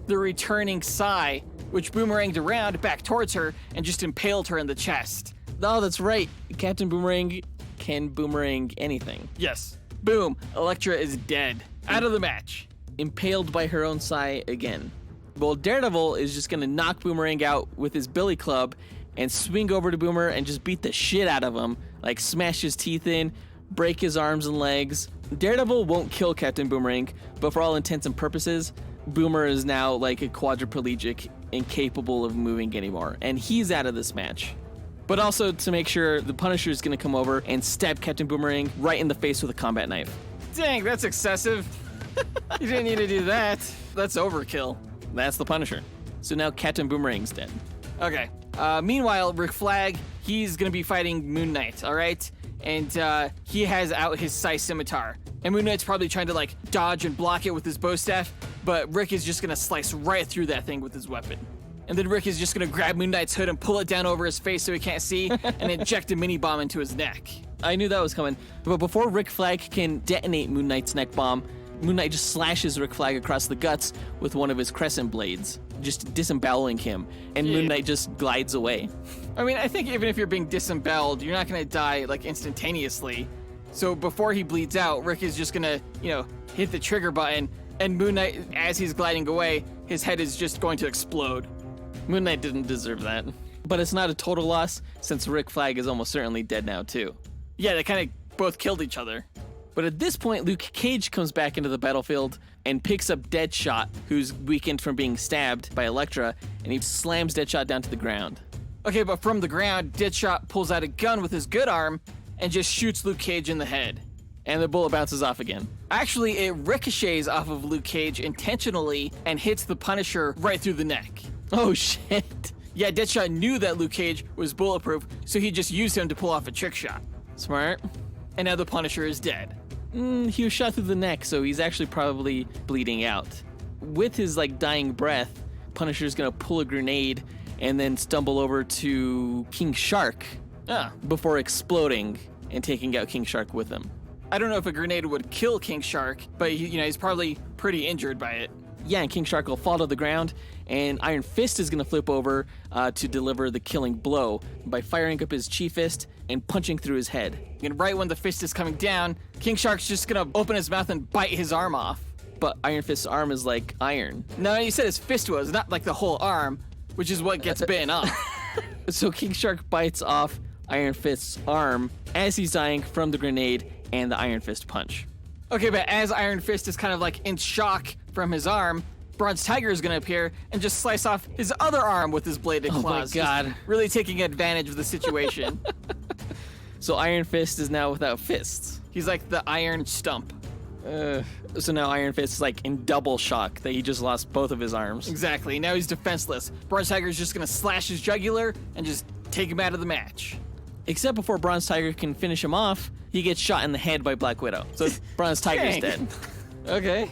The returning Psy, which boomeranged around back towards her and just impaled her in the chest. Oh, that's right. Captain Boomerang can boomerang anything. Yes. Boom. Elektra is dead. Out of the match. Impaled by her own Psy again. Well, Daredevil is just gonna knock Boomerang out with his billy club and swing over to Boomer and just beat the shit out of him. Like, smash his teeth in, break his arms and legs. Daredevil won't kill Captain Boomerang, but for all intents and purposes, Boomer is now like a quadriplegic, incapable of moving anymore, and he's out of this match. But also, to make sure, the Punisher is going to come over and stab Captain Boomerang right in the face with a combat knife. Dang, that's excessive. You didn't need to do that. That's overkill. That's the Punisher. So now Captain Boomerang's dead. Okay. Meanwhile, Rick Flag, he's going to be fighting Moon Knight, all right? And he has out his Psy Scimitar. And Moon Knight's probably trying to, like, dodge and block it with his bow staff, but Rick is just going to slice right through that thing with his weapon. And then Rick is just gonna grab Moon Knight's hood and pull it down over his face so he can't see, and inject a mini bomb into his neck. I knew that was coming. But before Rick Flag can detonate Moon Knight's neck bomb, Moon Knight just slashes Rick Flag across the guts with one of his crescent blades, just disemboweling him, and Moon Knight just glides away. I mean, I think even if you're being disemboweled, you're not gonna die, like, instantaneously. So before he bleeds out, Rick is just gonna, hit the trigger button, and Moon Knight, as he's gliding away, his head is just going to explode. Moon Knight didn't deserve that. But it's not a total loss, since Rick Flag is almost certainly dead now, too. Yeah, they kind of both killed each other. But at this point, Luke Cage comes back into the battlefield and picks up Deadshot, who's weakened from being stabbed by Elektra, and he slams Deadshot down to the ground. Okay, but from the ground, Deadshot pulls out a gun with his good arm and just shoots Luke Cage in the head. And the bullet bounces off again. Actually, it ricochets off of Luke Cage intentionally and hits the Punisher right through the neck. Oh, shit. Yeah, Deadshot knew that Luke Cage was bulletproof, so he just used him to pull off a trick shot. Smart. And now the Punisher is dead. He was shot through the neck, so he's actually probably bleeding out. With his, dying breath, Punisher's gonna pull a grenade and then stumble over to King Shark before exploding and taking out King Shark with him. I don't know if a grenade would kill King Shark, but he's probably pretty injured by it. Yeah, and King Shark will fall to the ground, and Iron Fist is going to flip over to deliver the killing blow by firing up his Chi Fist and punching through his head. And right when the fist is coming down, King Shark's just going to open his mouth and bite his arm off. but Iron Fist's arm is like iron. No, you said his fist was, not like the whole arm, which is what gets bitten off. So King Shark bites off Iron Fist's arm as he's dying from the grenade and the Iron Fist punch. Okay, but as Iron Fist is kind of like in shock from his arm, Bronze Tiger is going to appear and just slice off his other arm with his bladed claws. Oh my God. Just really taking advantage of the situation. So Iron Fist is now without fists. He's like the iron stump. So now Iron Fist is like in double shock that he just lost both of his arms. Exactly. Now he's defenseless. Bronze Tiger is just going to slash his jugular and just take him out of the match. Except before Bronze Tiger can finish him off, he gets shot in the head by Black Widow. So Bronze Tiger's Dang. dead. Okay.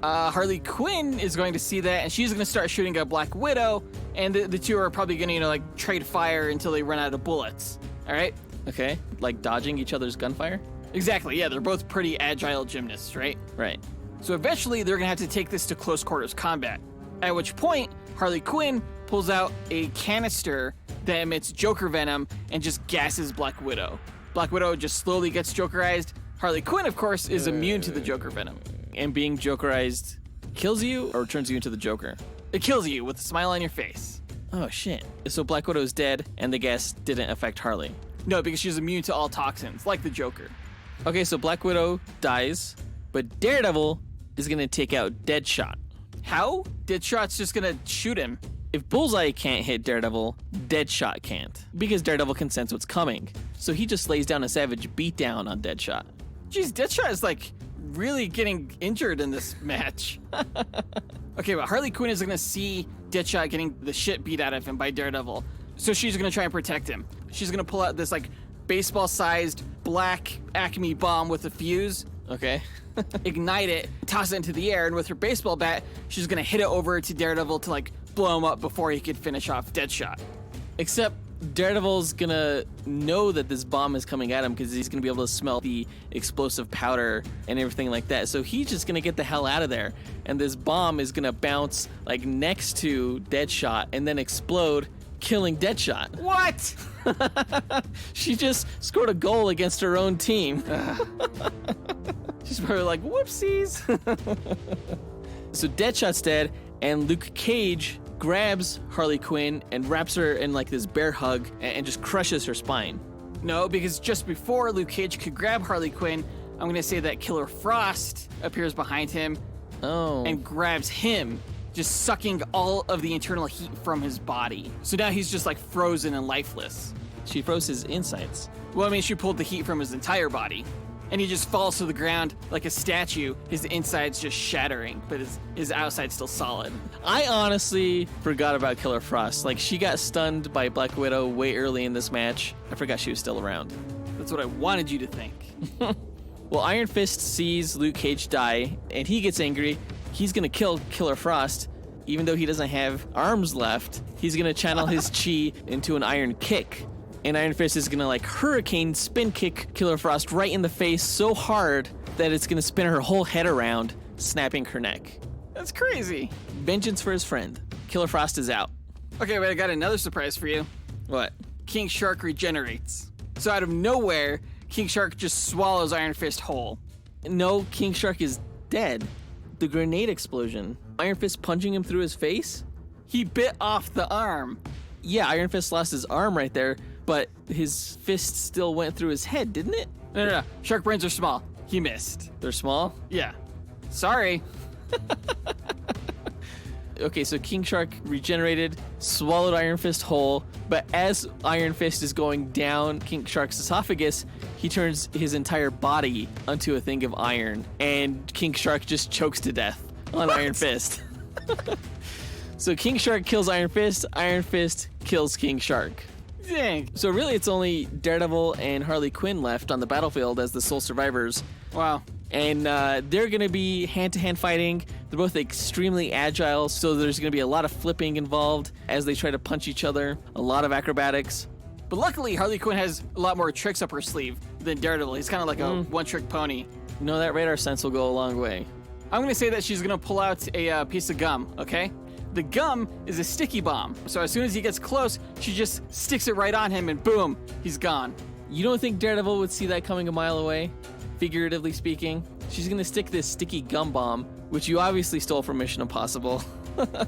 Harley Quinn is going to see that, and she's going to start shooting at Black Widow, and the two are probably going to, like, trade fire until they run out of bullets. All right? Okay, like dodging each other's gunfire? Exactly, yeah, they're both pretty agile gymnasts, right? Right. So eventually, they're going to have to take this to close quarters combat, at which point, Harley Quinn pulls out a canister that emits Joker venom and just gasses Black Widow. Black Widow just slowly gets Jokerized. Harley Quinn, of course, is immune to the Joker venom. And being Jokerized kills you or turns you into the Joker? It kills you with a smile on your face. Oh, shit. So Black Widow's dead, and the gas didn't affect Harley. No, because she's immune to all toxins, like the Joker. Okay, so Black Widow dies, but Daredevil is gonna take out Deadshot. How? Deadshot's just gonna shoot him. If Bullseye can't hit Daredevil, Deadshot can't, because Daredevil can sense what's coming. So he just lays down a savage beatdown on Deadshot. Jeez, Deadshot is like really getting injured in this match. Okay, but Harley Quinn is gonna see Deadshot getting the shit beat out of him by Daredevil. So she's gonna try and protect him. She's gonna pull out this like baseball-sized black Acme bomb with a fuse. Okay. Ignite it, toss it into the air, and with her baseball bat, she's gonna hit it over to Daredevil to like blow him up before he could finish off Deadshot. Except Daredevil's gonna know that this bomb is coming at him because he's gonna be able to smell the explosive powder and everything like that. So he's just gonna get the hell out of there. And this bomb is gonna bounce like next to Deadshot and then explode, killing Deadshot. What? She just scored a goal against her own team. She's probably like, whoopsies. So Deadshot's dead, and Luke Cage grabs Harley Quinn and wraps her in like this bear hug and just crushes her spine. No, because just before Luke Cage could grab Harley Quinn, I'm gonna say that Killer Frost appears behind him Oh. and grabs him, just sucking all of the internal heat from his body. So now he's just like frozen and lifeless. She froze his insides. Well, I mean, she pulled the heat from his entire body. And he just falls to the ground like a statue, his insides just shattering, but his outside's still solid. I honestly forgot about Killer Frost. Like, she got stunned by Black Widow way early in this match. I forgot she was still around. That's what I wanted you to think. Well, Iron Fist sees Luke Cage die, and he gets angry. He's gonna kill Killer Frost. Even though he doesn't have arms left, he's gonna channel his chi into an iron kick. And Iron Fist is gonna like hurricane spin kick Killer Frost right in the face so hard that it's gonna spin her whole head around, snapping her neck. That's crazy. Vengeance for his friend. Killer Frost is out. Okay, but I got another surprise for you. What? King Shark regenerates. So out of nowhere, King Shark just swallows Iron Fist whole. No, King Shark is dead. The grenade explosion. Iron Fist punching him through his face? He bit off the arm. Yeah, Iron Fist lost his arm right there, but his fist still went through his head, didn't it? No. Shark brains are small. He missed. They're small? Yeah. Sorry. Okay, so King Shark regenerated, swallowed Iron Fist whole, but as Iron Fist is going down King Shark's esophagus, he turns his entire body onto a thing of iron, and King Shark just chokes to death on Iron Fist. So King Shark kills Iron Fist kills King Shark. Dang. So really it's only Daredevil and Harley Quinn left on the battlefield as the sole survivors. Wow. And they're going to be hand-to-hand fighting. They're both extremely agile, so there's going to be a lot of flipping involved as they try to punch each other, a lot of acrobatics. But luckily, Harley Quinn has a lot more tricks up her sleeve than Daredevil. He's kind of like a one-trick pony. You know, that radar sense will go a long way. I'm going to say that she's going to pull out a piece of gum, okay? The gum is a sticky bomb. So as soon as he gets close, she just sticks it right on him and boom, he's gone. You don't think Daredevil would see that coming a mile away, figuratively speaking? She's going to stick this sticky gum bomb, which you obviously stole from Mission Impossible.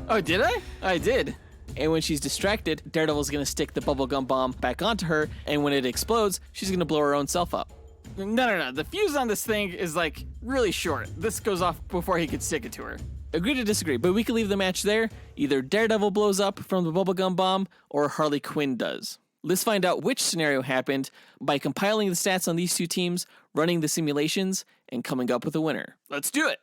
Oh, did I? I did. And when she's distracted, Daredevil's going to stick the bubblegum bomb back onto her, and when it explodes, she's going to blow her own self up. No. The fuse on this thing is, like, really short. This goes off before he could stick it to her. Agree to disagree, but we could leave the match there. Either Daredevil blows up from the bubblegum bomb, or Harley Quinn does. Let's find out which scenario happened by compiling the stats on these two teams, running the simulations, and coming up with a winner. Let's do it.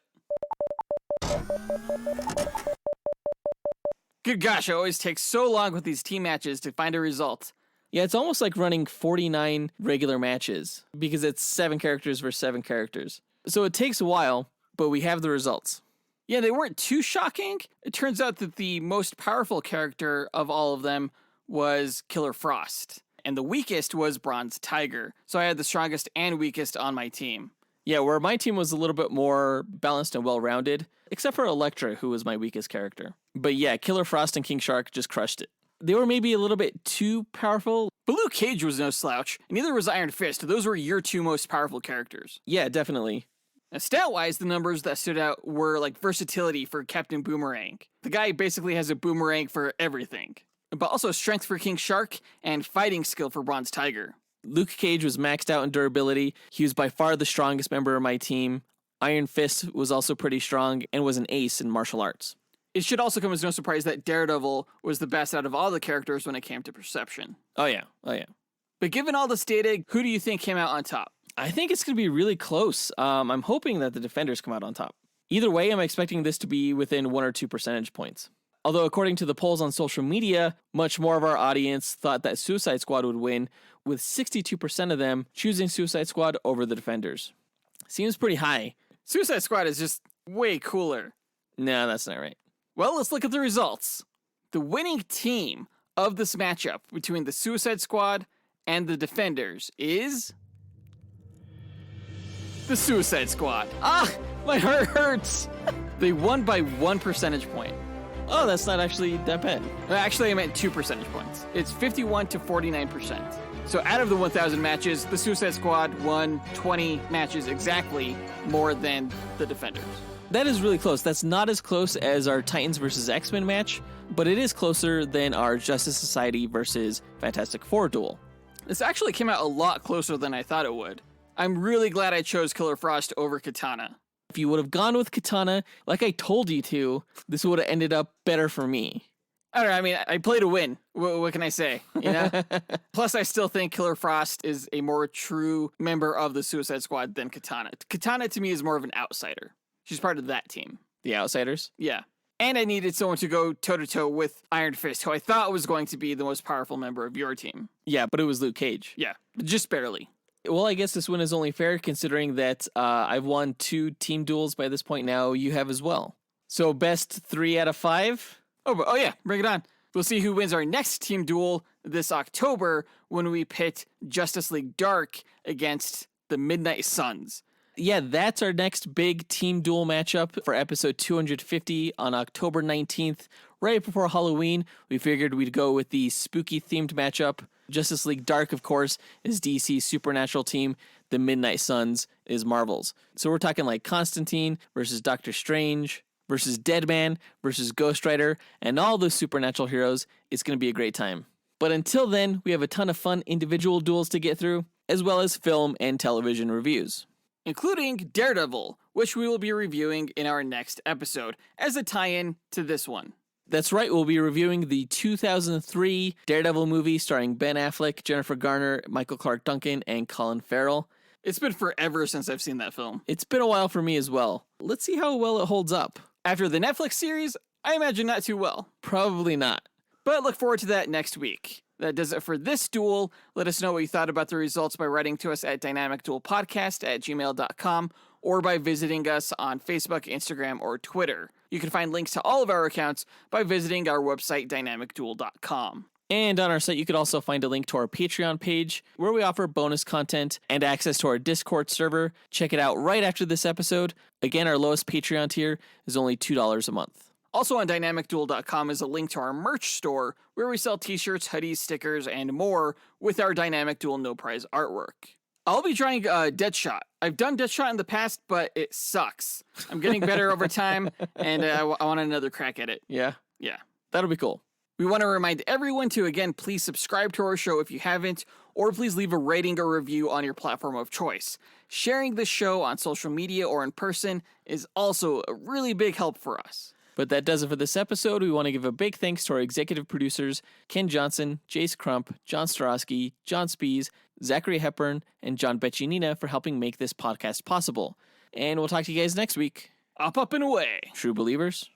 Good gosh, it always takes so long with these team matches to find a result. Yeah, it's almost like running 49 regular matches, because it's 7 characters versus 7 characters. So it takes a while, but we have the results. Yeah, they weren't too shocking. It turns out that the most powerful character of all of them was Killer Frost, and the weakest was Bronze Tiger. So I had the strongest and weakest on my team. Yeah, where my team was a little bit more balanced and well-rounded, except for Elektra, who was my weakest character. But yeah, Killer Frost and King Shark just crushed it. They were maybe a little bit too powerful. But Luke Cage was no slouch, and neither was Iron Fist. Those were your 2 most powerful characters. Yeah, definitely. Now, stat-wise, the numbers that stood out were like versatility for Captain Boomerang. The guy basically has a boomerang for everything. But also strength for King Shark and fighting skill for Bronze Tiger. Luke Cage was maxed out in durability. He was by far the strongest member of my team. Iron Fist was also pretty strong and was an ace in martial arts. It should also come as no surprise that Daredevil was the best out of all the characters when it came to perception. Oh yeah. But given all this data, who do you think came out on top? I think it's going to be really close. I'm hoping that the Defenders come out on top. Either way, I'm expecting this to be within 1 or 2 percentage points. Although according to the polls on social media, much more of our audience thought that Suicide Squad would win, with 62% of them choosing Suicide Squad over the Defenders. Seems pretty high. Suicide Squad is just way cooler. No, that's not right. Well, let's look at the results. The winning team of this matchup between the Suicide Squad and the Defenders is the Suicide Squad. Ah, my heart hurts. They won by 1 percentage point. Oh, that's not actually that bad. Actually, I meant 2 percentage points. It's 51 to 49%. So out of the 1,000 matches, the Suicide Squad won 20 matches exactly more than the Defenders. That is really close. That's not as close as our Titans versus X-Men match, but it is closer than our Justice Society versus Fantastic Four duel. This actually came out a lot closer than I thought it would. I'm really glad I chose Killer Frost over Katana. If you would have gone with Katana, like I told you to, this would have ended up better for me. I don't know, I mean, I play to win. What can I say, you know? Plus, I still think Killer Frost is a more true member of the Suicide Squad than Katana. Katana, to me, is more of an outsider. She's part of that team. The Outsiders? Yeah. And I needed someone to go toe-to-toe with Iron Fist, who I thought was going to be the most powerful member of your team. Yeah, but it was Luke Cage. Yeah, just barely. Well, I guess this win is only fair considering that I've won 2 team duels by this point now. You have as well. So best 3 out of 5? Oh yeah, bring it on. We'll see who wins our next team duel this October when we pit Justice League Dark against the Midnight Suns. Yeah, that's our next big team duel matchup for episode 250 on October 19th. Right before Halloween, we figured we'd go with the spooky themed matchup. Justice League Dark, of course, is DC's supernatural team. The Midnight Suns is Marvel's. So we're talking like Constantine versus Doctor Strange versus Deadman versus Ghost Rider and all those supernatural heroes. It's going to be a great time. But until then, we have a ton of fun individual duels to get through, as well as film and television reviews, including Daredevil, which we will be reviewing in our next episode as a tie-in to this one. That's right, we'll be reviewing the 2003 Daredevil movie starring Ben Affleck, Jennifer Garner, Michael Clark Duncan, and Colin Farrell. It's been forever since I've seen that film. It's been a while for me as well. Let's see how well it holds up. After the Netflix series, I imagine not too well. Probably not. But look forward to that next week. That does it for this duel. Let us know what you thought about the results by writing to us at dynamicduelpodcast@gmail.com or by visiting us on Facebook, Instagram, or Twitter. You can find links to all of our accounts by visiting our website, dynamicduel.com. And on our site, you could also find a link to our Patreon page where we offer bonus content and access to our Discord server. Check it out right after this episode. Again, our lowest Patreon tier is only $2 a month. Also on dynamicduel.com is a link to our merch store where we sell t-shirts, hoodies, stickers, and more with our Dynamic Duel No Prize artwork. I'll be trying Deadshot. I've done Deadshot in the past, but it sucks. I'm getting better over time, and I want another crack at it. Yeah, Yeah. that'll be cool. We want to remind everyone to, again, please subscribe to our show if you haven't, or please leave a rating or review on your platform of choice. Sharing this show on social media or in person is also a really big help for us. But that does it for this episode. We want to give a big thanks to our executive producers, Ken Johnson, Jace Crump, John Starosky, John Speas, Zachary Hepburn, and John Bechinina for helping make this podcast possible. And we'll talk to you guys next week. Up and away. True believers.